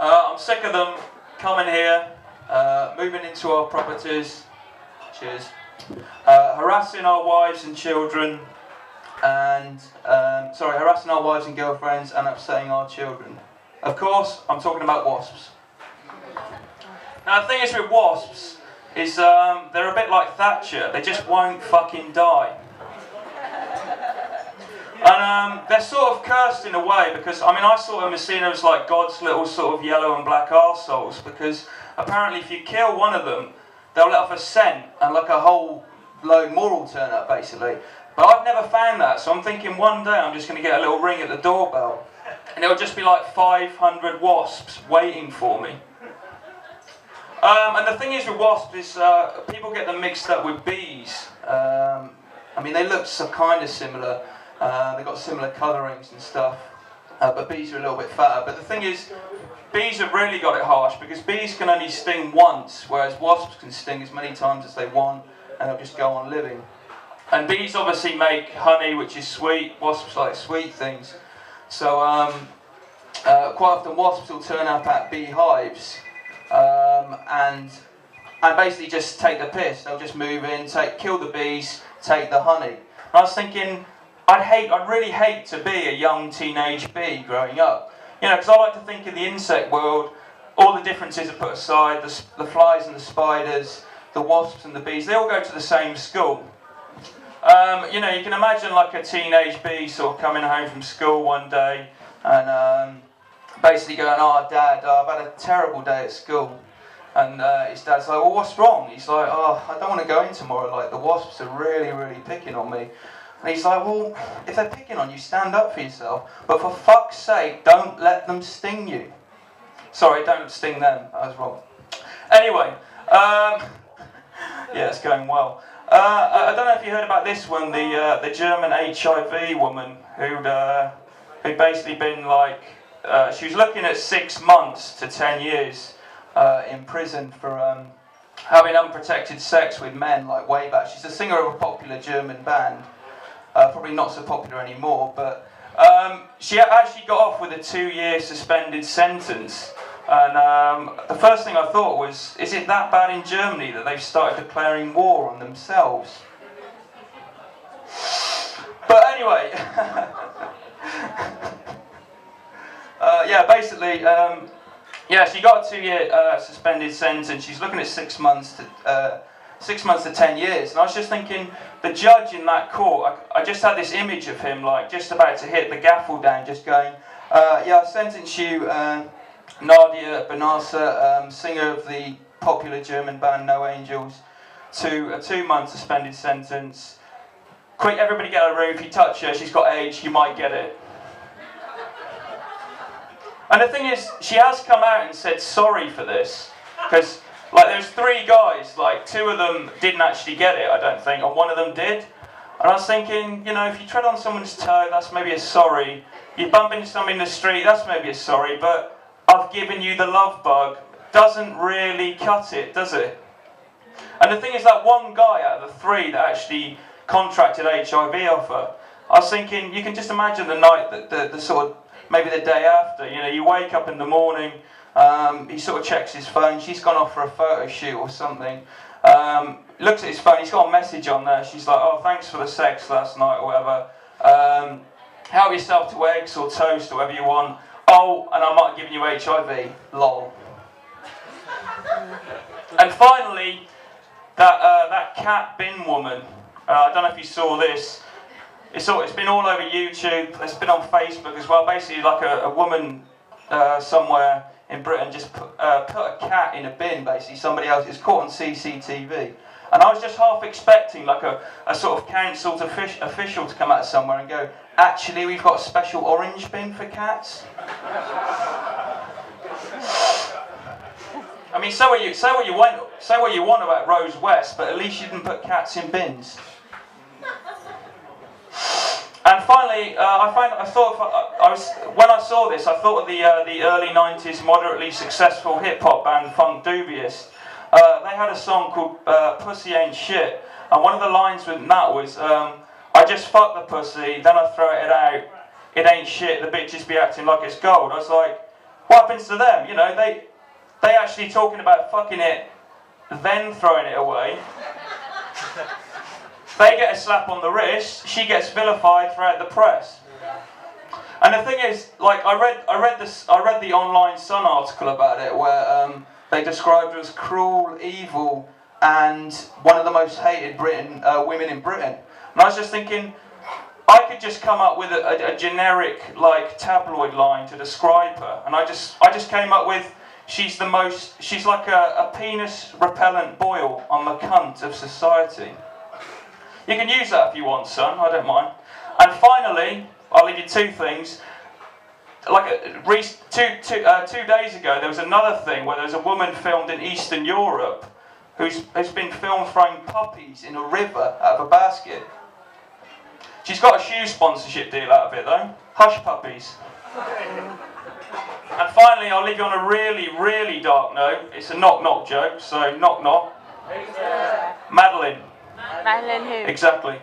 I'm sick of them coming here, moving into our properties, cheers, harassing our wives and children, and harassing our wives and girlfriends and upsetting our children. Of course, I'm talking about wasps. Now the thing is with wasps is they're a bit like Thatcher. They just won't fucking die. And they're sort of cursed in a way because, I sort of seen them as like God's little sort of yellow and black arseholes, because apparently if you kill one of them, they'll let off a scent and like a whole load more will turn up basically. But I've never found that, so I'm thinking one day I'm just going to get a little ring at the doorbell and it'll just be like 500 wasps waiting for me. And the thing is with wasps is people get them mixed up with bees. They look kind of similar. They've got similar colourings and stuff, but bees are a little bit fatter. But the thing is, bees have really got it harsh because bees can only sting once, whereas wasps can sting as many times as they want and they'll just go on living. And bees obviously make honey, which is sweet. Wasps like sweet things. So quite often wasps will turn up at beehives and basically just take the piss. They'll just move in, kill the bees, take the honey. And I was thinking, I'd really hate to be a young teenage bee growing up. Because I like to think in the insect world, all the differences are put aside, the flies and the spiders, the wasps and the bees, they all go to the same school. You can imagine like a teenage bee sort of coming home from school one day and basically going, "Oh, Dad, I've had a terrible day at school." And his dad's like, "Well, what's wrong?" He's like, "Oh, I don't want to go in tomorrow, like the wasps are really, really picking on me." And he's like, "Well, if they're picking on you, stand up for yourself. But for fuck's sake, don't let them sting you." Sorry, don't sting them. I was wrong. Anyway, yeah, it's going well. I don't know if you heard about this one, the German HIV woman who'd basically been like, she was looking at 6 months to 10 years in prison for having unprotected sex with men, like way back. She's a singer of a popular German band. Probably not so popular anymore, but she actually got off with a 2-year suspended sentence. And the first thing I thought was, is it that bad in Germany that they've started declaring war on themselves? But anyway, she got a 2-year suspended sentence. She's looking at 6 months to 10 years, and I was just thinking, the judge in that court, I just had this image of him like just about to hit the gavel down, just going, "Yeah, I sentence you, Nadia Benassa, singer of the popular German band No Angels, to a 2-month suspended sentence. Quick, everybody get out of the room. If you touch her, she's got AIDS, you might get it." And the thing is, she has come out and said sorry for this, because like there's 3 guys, like 2 of them didn't actually get it, I don't think, and 1 of them did. And I was thinking, if you tread on someone's toe, that's maybe a sorry. You bump into someone in the street, that's maybe a sorry, but "I've given you the love bug" doesn't really cut it, does it? And the thing is, that 1 guy out of the 3 that actually contracted HIV off her, I was thinking, you can just imagine the night, the sort of, maybe the day after, you wake up in the morning, he sort of checks his phone, she's gone off for a photo shoot or something, looks at his phone, he's got a message on there, she's like, "Oh, thanks for the sex last night," or whatever, "help yourself to eggs or toast," or whatever you want. "Oh, and I might have given you HIV, lol." And finally, that cat bin woman, I don't know if you saw this, it's been all over YouTube, it's been on Facebook as well. Basically like a woman somewhere in Britain just put a cat in a bin, basically, somebody else, it's caught on CCTV. And I was just half expecting like a sort of council official to come out somewhere and go, "Actually, we've got a special orange bin for cats." Say what you want about Rose West, but at least you didn't put cats in bins. And finally, when I saw this, I thought of the early 90s moderately successful hip-hop band Funk Dubious. They had a song called "Pussy Ain't Shit," and one of the lines with that was, "I just fuck the pussy, then I throw it out, it ain't shit, the bitches be acting like it's gold." I was like, what happens to them? You know, they actually talking about fucking it, then throwing it away. They get a slap on the wrist. She gets vilified throughout the press. And the thing is, like, I read the Online Sun article about it, where they described her as cruel, evil, and one of the most hated women in Britain. And I was just thinking, I could just come up with a generic, like, tabloid line to describe her, and I just came up with, she's like a penis repellent boil on the cunt of society. You can use that if you want, son. I don't mind. And finally, I'll leave you two things. Like 2 days ago, there was another thing where there was a woman filmed in Eastern Europe who's been filmed throwing puppies in a river out of a basket. She's got a shoe sponsorship deal out of it, though. Hush Puppies. And finally, I'll leave you on a really, really dark note. It's a knock-knock joke, so knock-knock. Madeline. Madeline who? Exactly.